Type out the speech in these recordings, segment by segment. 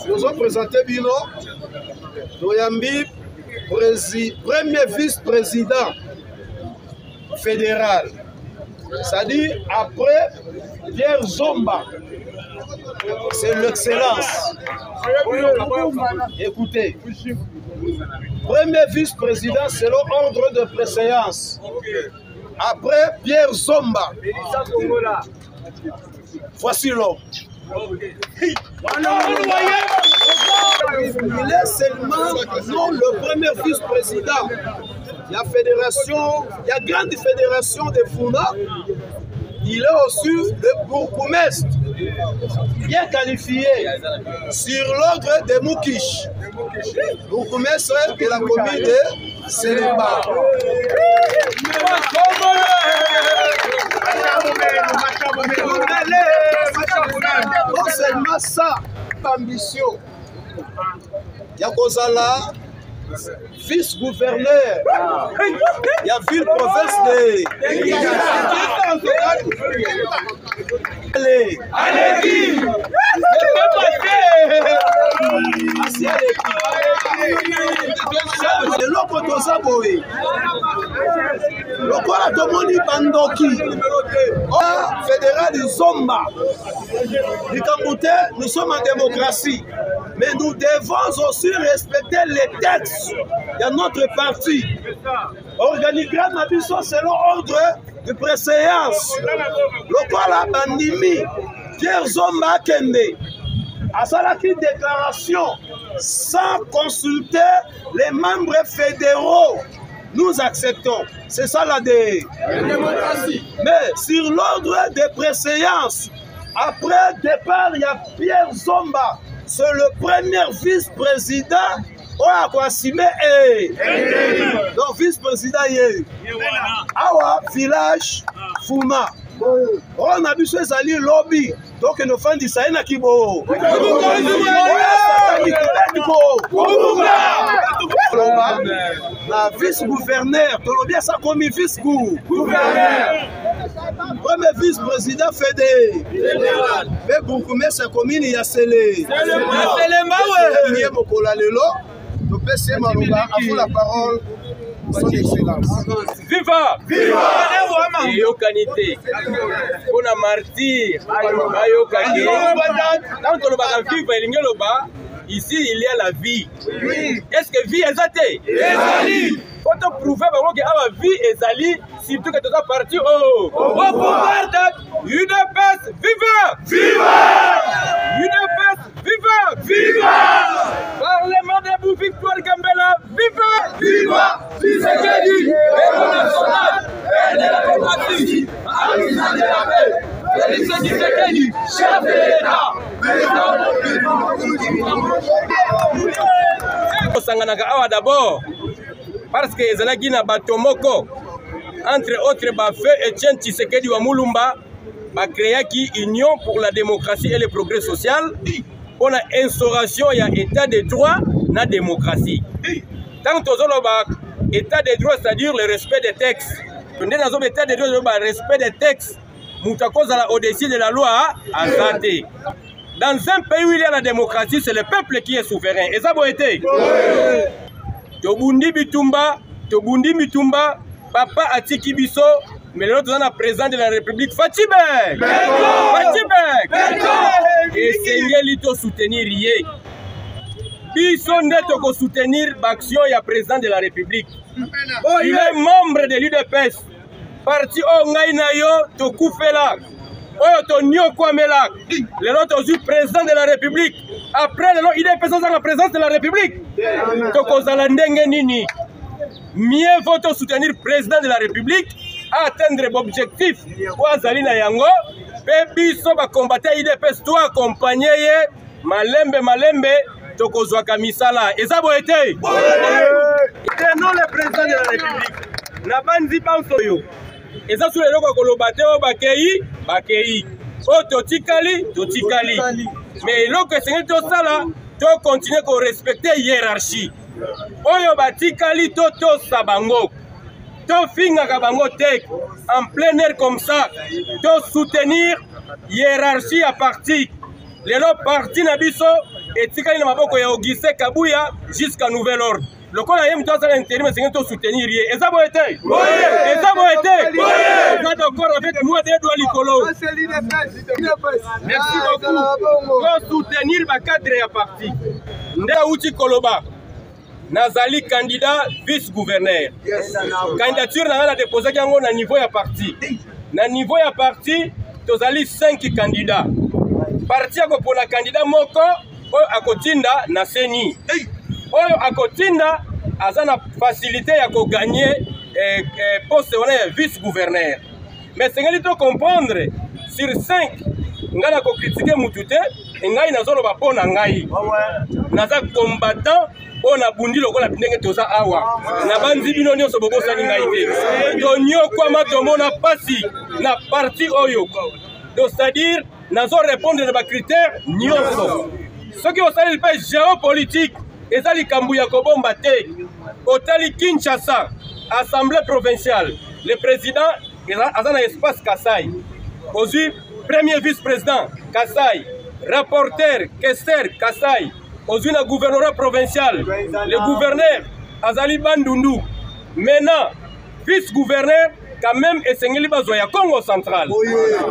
Nous avons présenté Bino. Toyambi, premier vice-président fédéral. C'est-à-dire après Pierre Zomba. C'est l'excellence. Écoutez, premier vice-président selon ordre de préséance. Après Pierre Zomba. Voici l'homme. Il est seulement non le premier vice-président. Il y a fédération, il y a grande fédération de Funa. Il est aussi le bourgmestre, bien qualifié, sur l'ordre de Moukish, bourgmestre de la commune de Séléba. Non seulement ça, ambition. Il y a Kozala, vice-gouverneur. Il y a ville-province de... Allez, fédéral du Zomba. Nous sommes en démocratie, mais nous devons aussi respecter les textes de notre parti. Organigramme Abisso selon ordre de préséance. Lokola Bandimi, Pierre Zomba Kende, a salaki déclaration sans consulter les membres fédéraux. Nous acceptons. C'est ça la démocratie. Mais sur l'ordre de préséance, après départ, il y a Pierre Zomba. C'est le premier vice-président. Donc vice-président, Awa, village, Fuma. On a vu ce Zali lobby. Donc nos fans disent ça, il y a qui beau. La vice-gouverneur, tu l'as bien ça comme vice-gouverneur. Premier vice-président fédéral. Mais beaucoup de ces communes, il y a scellé. Nous avons la parole. Son excellence. Viva! Viva! Yokanité. On a martyr. Quand on va vivre, ici il y a la vie. Est-ce que vie est athée? Faut te prouver que la vie est ali, surtout que tu as parti au pouvoir de UDPS. Viva! Viva! UDPS. Viva! Viva! Parlement debout, Victoire Gambela. Viva! Viva! Tshisekedi, héros national, père de la démocratie, artisan de la paix. Félix Tshisekedi, chef de l'État. Sanganaka awa d'abord parce que ezalaki na batomoko entre autres Bafé Etienne Tshisekedi wa Mulumba ba créaki Union pour la démocratie et le progrès social pour la instauration ya état de droit na démocratie. Tant que état de droit, c'est-à-dire le respect des textes. État de droit, le respect des textes. Au-dessus de la loi, Azate. Dans un pays où il y a la démocratie, c'est le peuple qui est souverain. Et ça a été. Tobundi Bitumba, Papa Atiki Bisso, mais l'autre est président de la République, Fatibek. Et c'est Lito soutenir Yé. Bisonde toko soutenir l'action du président de la République. Il est membre de l'UDPS. Parti Ongainayo Tokufela. Otonio Kwamela. Le lot aussi président de la République. Après le lot, il est président de la présidence de la République. Toko Zalandenge Nini. Mieux vaut soutenir le président de la République à atteindre l'objectif. Ouazalina Yango. Biso va combattre l'UDPS. Toi accompagner Malembe. Tokozwaka misala. Et ça a été. Et non le président de la République. Na bandi pansoyo. Et ça sur les locaux kolobate o bakei. O totikali. Mais lorsque c'est tout ça là, tu continues à respecter la hiérarchie. Oyo batikali to sabango. To finga kabango tek en plein air comme ça. To soutenir hiérarchie ya parti. Lelo parti na biso etikali na maboko ya Augustin Kabuya jusqu'à nouvel ordre. Le corps a mtu asala intérim c'est to soutenir ye. Eza bo été. Eza bo été. Eza d'accord avec moi de Edouard Likolo. Merci beaucoup. Pour soutenir ma cadre ya parti. Nda uti Koloba. Nazali candidat vice-gouverneur. Candidature na déposé yango na niveau ya parti. Na niveau ya parti, tozali 5 candidats. Parti ako pona candidat moko oyo akotinda na seni. Oyo akotinda azana facilité ya ko gagner poste wana ya vice-gouverneur. Mais sengeli to comprendre sur 5 ngana ko critiquer mutute ngai nazolo ba pona ngai. Naza combattant ona bundi lokola ndenge toza awa na banzi bino nyonso bobosani ngai te to nyokwa matomona pasi na parti oyo donc c'est-à-dire nazo répondre na ba critères nyonso soki osali pe géopolitique ezali kambu ya kobomba te otali Kinshasa assemblée provinciale le président azana espace Kasai ozui premier vice-président Kasai rapporteur Kester Kasai Aujourd'hui, le gouvernorat provincial, le gouverneur Azali Bandundu, maintenant, vice-gouverneur, quand même, est Sengelibazouya, Congo central.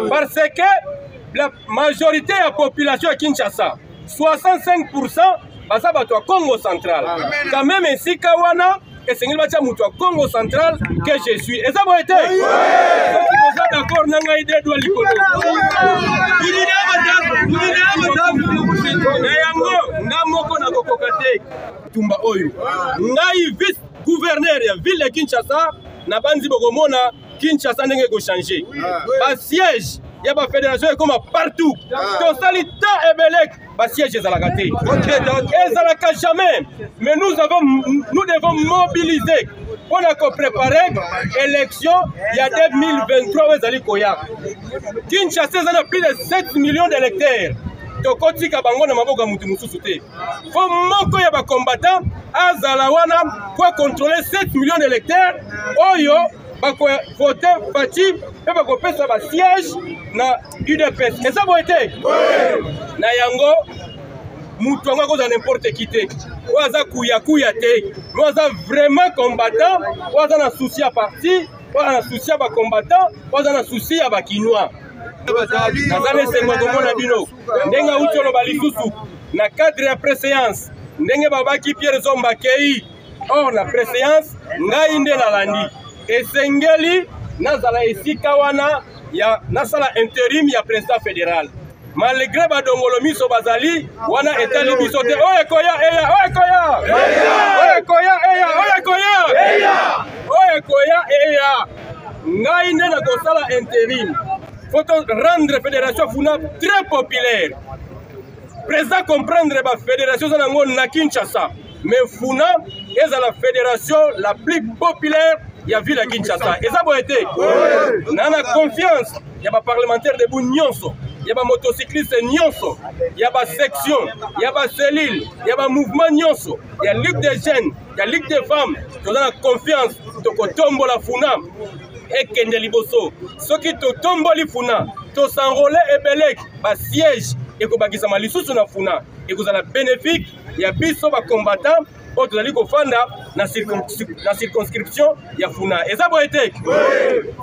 Parce que la majorité de la population à Kinshasa, 65%, basa batwa Congo central. Quand même, ici, Kawana, et Sengelibazouya Moutoua, Congo central, que je suis. Et ça va être d'accord, Nanga Ide Edouard Likolo. Namoko na kokokate tumba oyo ngai vice gouverneur ya ville de Kinshasa na banzi bokomona Kinshasa ndenge ko changer ba siège ya ba fédération comme partout to salita ebelek ba siège ezalaka te ezalaka jamais mais nous devons mobiliser pour préparer l'élection il y a 2023 ezali koya Kinshasa a plus de 7 millions d'électeurs. Tokoti kabango na maboka mutu mususu te. Faut moko ya ba combattant azala wana pour contrôler 7 millions d'électeurs. Oyo ba ko voter parti pe ba ko pesa ba siège na UDPS. Et ça va été. Na yango mutu ngo za n'importe qui te. Waza kuya te. Waza vraiment combattant, waza na souci à parti, waza na souci à ba combattant, waza na souci à ba kinois. Nazane sengokomona bino ndenga utolo balisusu na cadre ya préséance ndenge babaki Pierre Zomba kei or na préséance ngai nde nalandi esengeli nazala esika wana ya nasala intérim ya président fédéral malgré badongolo miso bazali wana etali biso te oye koya eya oye koya oye koya eya oye koya eya oye koya eya ngai nde na kosala intérim. Faut rendre la fédération Funa très populaire. Président comprendre la fédération na Kinshasa. Mais Funa est la fédération la plus populaire de la ville de Kinshasa. Et ça a été. On a confiance. Il y a des parlementaires de Nyonso. Il y a des motocyclistes Nyonso. Il y a des sections. Il y a des cellules. Il y a des mouvements Nyonso. Il y a Ligue des jeunes. Il y a Ligue des femmes. On a confiance. Donc on tombe la Funa. Et Kende Liboso, ceux qui te tombent les Funa, te s'enrôler et belek, ba siège, et que bakisa malisou sur la Funa, et que vous avez bénéfique, il y a biso ba combattant, autre ali ko fanda na circonscription ya Funa. Et ça va être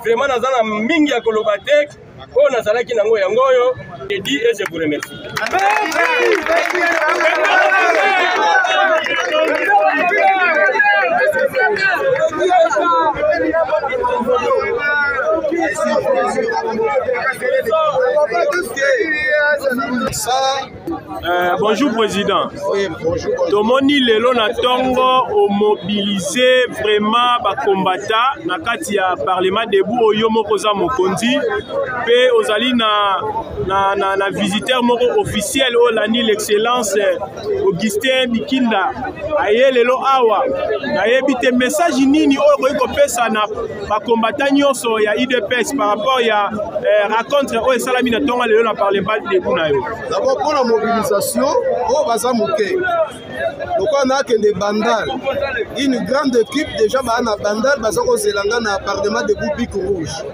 vraiment dans un mingi ya kolobatek, on a zalaki nango yangoyo, et dit et je vous remercie. Bonjour président. Tomoni lelo na tongo o mobiliser vraiment ba combattant na kati ya parlement debout oyo moko za mokonzi pe ozali na visiteur moko officiel o lani l'excellence Augustin Bikinda aye lelo awa na yebite message nini oyo ko pesa na ba combattant nyonso ya IDPS par rapport ya rencontre o esalami na tonga lelo na parlement debout na yo. D'abord pour mobilisation au Bazamuke. Donc on a que des bandales. Une grande équipe déjà bah na bandal bazako zelanga na parlement de Bic Rouge.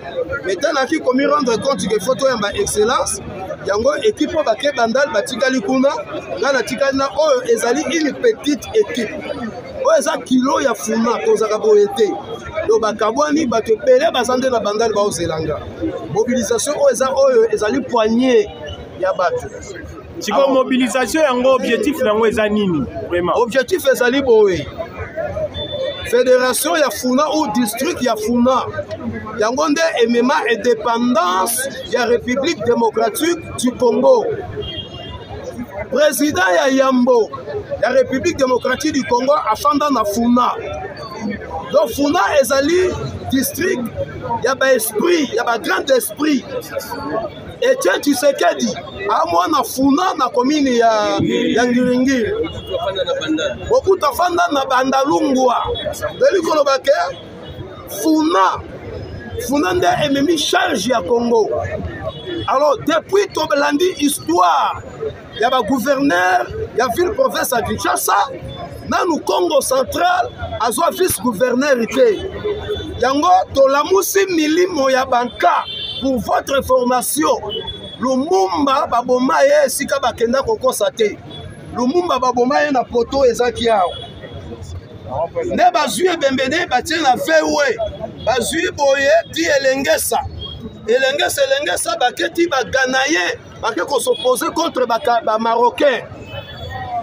Maintenant qui comme rendre compte que photo ya excellence yango équipe ba ke bandal batikali kuna na tikali na o ezali une petite équipe. O eza kilo ya funa kozaka boete. Do bakabwani batepele bazande na bandal ba ozelanga. Mobilisation o eza oyo ezali poignée ya bato. Tiko mobilisation yango objectif yango eza nini vraiment? Objectif ezali boye. Fédération ya Funa ou district ya Funa. Yango nde emema indépendance ya République démocratique du Congo. Président ya Yambo ya République démocratique du Congo afanda na Funa. Donc Funa ezali district ya ba esprit, ya ba grand esprit. Etienne Tshisekedi amwa na Funa na commune ya Ngiringiri. Beaucoup tafanda na Bandalungwa. Delikolo bake Funa nde ememi charge ya Congo. Alors depuis Tobelandi histoire ya ba gouverneur ya ville province à Kinshasa nanu Congo central azwa vice gouverneur ite. Yango tolamusi milimo ya banka. Pour votre information, Lumumba babomaye sika bakenda kokosa te. Lumumba babomaye na poto ezaki yao. Ne bazui bembene batie na vewe. Bazui boye di elengesa. Elengesa baketi baganaye. Bake ko s'opposer contre ba marocain.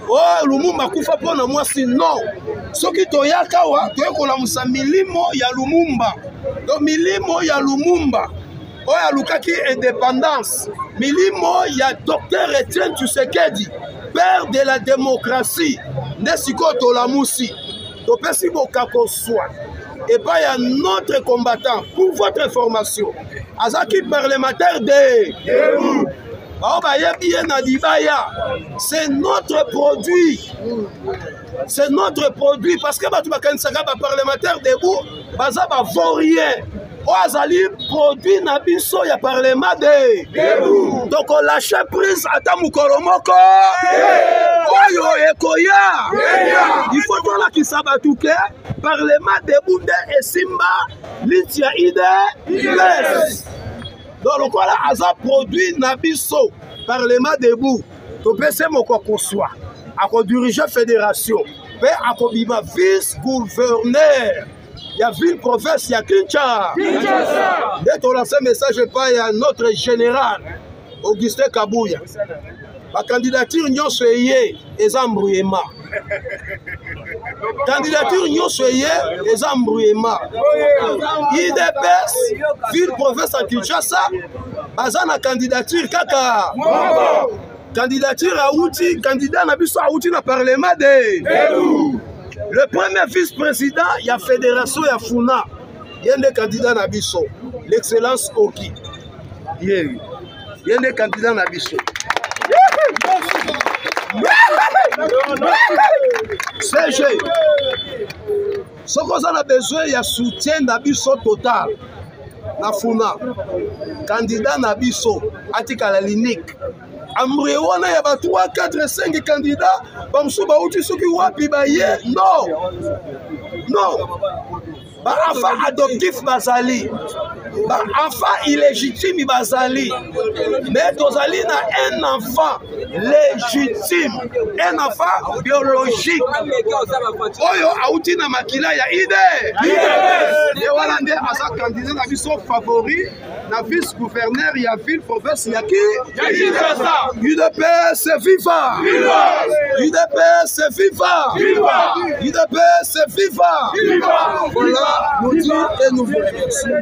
Oh Lumumba kufa pona mwasi non. Soki toyaka wa toyekola musa milimo ya Lumumba. Do milimo ya Lumumba. Oya lukaki indépendance. Milimo ya Dr Etienne Tshisekedi, père de la démocratie. Nesiko tolamusi. Topesi bokako soi. Et pas ya notre combattant. Pour votre information. Azaki parlementaire de c'est notre produit. C'est notre produit. Parce que tu parlementaire debout, baza ba vaurien. Azali produit na biso ya parlement de. Donc on lâche prise ata mukolomoko. Oyo ekoya. Il faut la ki sabatuke parlement debout de esimba litia ide. Donc voilà aza produit na biso parlement debout. To pese moko koswa. Ako diriger fédération. Pe akobima vice gouverneur. Il y a ville province, il y a Kinshasa. Dès qu'on lance un message par notre général, Augustin Kabouya. La candidature n'y est pas embrouillement. Candidature n'y est pas embrouillement. IDPS, ville province à Kinshasa, a candidature kaka. Candidature à outil, candidat n'a pas à outil dans le parlement de. Le premier vice-président, il y a Fédération, il y a Funa. Il y a des candidats à Nabiso. L'excellence Oki. Il y a des candidats à Nabiso. CG. Ce qu'on a besoin, il y a soutien Nabiso total. Na Funa. Candidat Nabiso. Atika la linique. Amrewana ya ba 3, 4, 5 candidats. Bamsuba uti soki wapi ba ye. Non. Non. Ba enfant adoptif bazali. Ba enfant illégitime bazali. Mais tozali na un enfant légitime. Un enfant biologique. Oyo auti na makila ya ide. Et voilà nde asa candidat na biso favori. La vice-gouverneur, il y a ville, province, il y a qui? UDPS, c'est viva! UDPS, c'est viva! UDPS, c'est viva! Voilà, nous dit et nous vous remercions.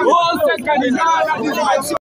Oh, c'est candidat.